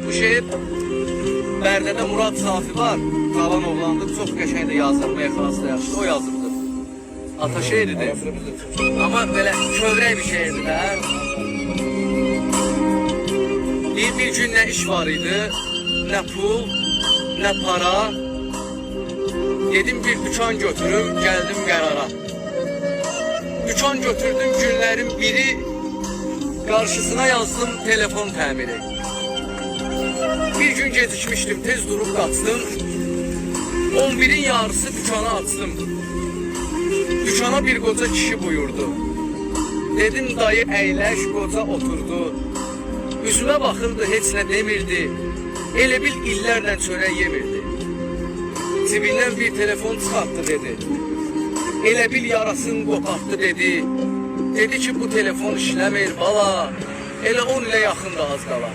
Bu şeir Bərdədə Murad Safi var. Qalan oğlandır. Çox qəşəngdir yazılma yaxası da yaxşı. O yazıbdır. Ata şeiridir. Ama belə kövrək bir şeirdir də. Bir gün nə iş var idi, nə pul, nə para. Dedim bir dükan götürüm, gəldim qərara. Dükan götürdüm günlərin biri, karşısına yazdım telefon təmiri. Bir gün gecikmişdim, tez durup qaçdım. 11'in yarısı dükkanı açdım. Dükana bir qoca kişi buyurdu. Dedim dayı əyləş, qoca oturdu. Üzümə baxırdı, heç nə demirdi. Elə bil illərlə çörək yemirdi. Cibindən bir telefon çıxartdı dedi. Elə bil yarasını qopartdı dedi. Dedi ki bu telefon işləmir bala. Elə 10 ilə yaxındır az qala.